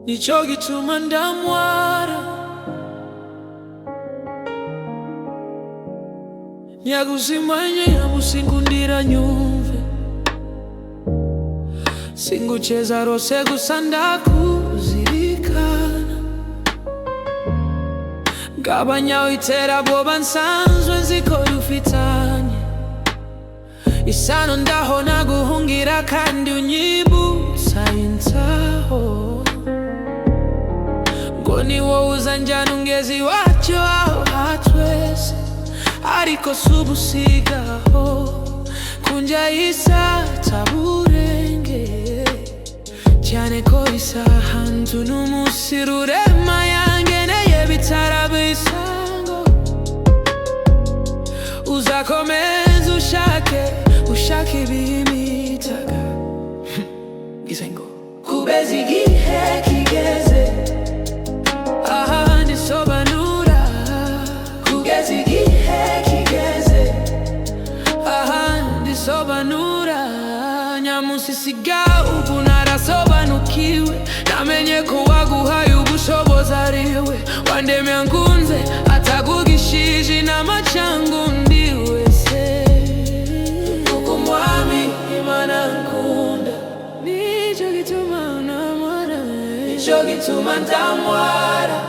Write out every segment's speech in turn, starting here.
nico gituma ndamwara. Nyaguzimanye nyamusingundira nyumve, singucheza rose gusa ndakuzirikana. Gabanya iterabwoba nsanzwe nziko dufitanye, isano ndaho naguhungira kandi unyibutsa insaho, ngo ni wowe uzanjyana ungeze iwacu aho hatwese. Ariko subusigaho kunja isata burenge, cyane ko isahantu n'umusi rurema yangeneye bitarabisango. Uzakomeza ushake ibimitaga gisengo kubeza igihe kigeze, ahandi sobanura kugeza igihe kigeze, ahandi sobanura. Nyamusisiga ubu narasobanukiwe, namenye ko waguhaye ubushobozi ariwe wandemye nkunze, atagugishije inama cyangwa undi wese. Kuko umwami Imana nkunda, nicyo gituma namwara, nicyo gituma ndamwara.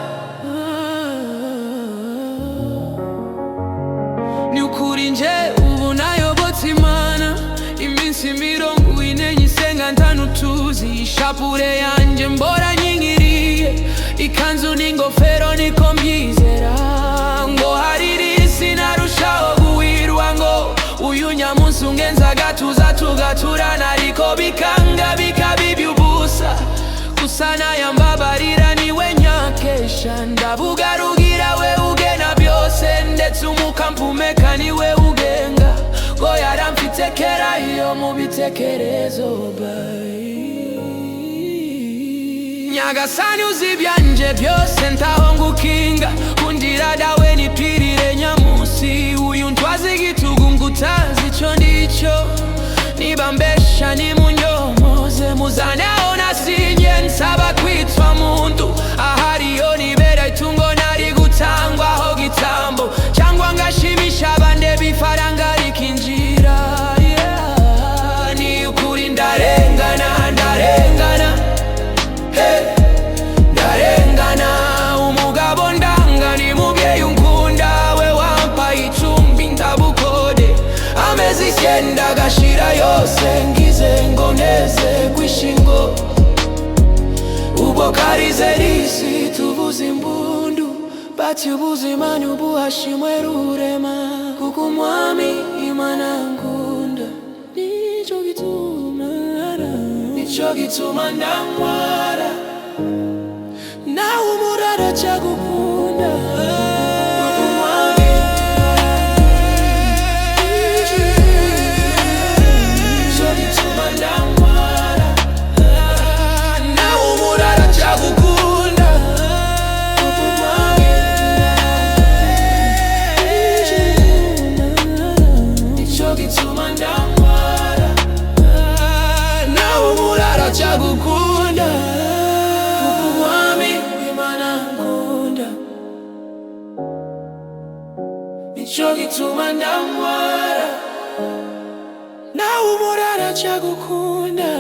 Ni ukuri nje ubu nayobotse Imana, iminsi 40 nyisenga ntanutuzi. Ishapure yanje mbora nyinkiriye, ikanzu n'ingofero niko mbyizera. Ngo hariri sinarushaho guhirwa, ngo uyu nyamunsi ungenza gatuza tugaturana. Ariko bikanga bikabibya ubusa, gusa nayambabarira niwe nyakesha. Ndabugarugira we ugena byose, ndetse umuka mpumeka niwe ugenga. Ngo yaramfite kera iyo mu bitekerezo Nyagasani uzi ibyanje byose ntaho ngukinga. Kundira dawe nipirire nyamunsi, uyu ntwaza igitugu ngutazi icyo ndicyo. Niba mbesha nimunyomoze, muzane aho nasinye nsaba kwitwa muntu. Ahariyo nibera itungo nari gutangwaho gitambo, cyangwa ngashimisha abande bifaranga rikinjira. Ni ukuri ndarengana, ndarengana, ndarengana. Umugabo ndanga ni mubyeyi unkunda, we wampaye icumbi ndabukode. Amezi 9 agashira yose ngize ngo neze kwishingo. Ubwo karize risi tuvuze imbundu, bati ubuzima nubuhashimwe rurema. Kuko umwami Imana nkunda, nicyo gituma ndamwara. Nawe umurara cyagukunda, cyagukunda. Kuko umwami Imana nkunda, nicyo gituma ndamwara. Nawe umurara cyagukunda.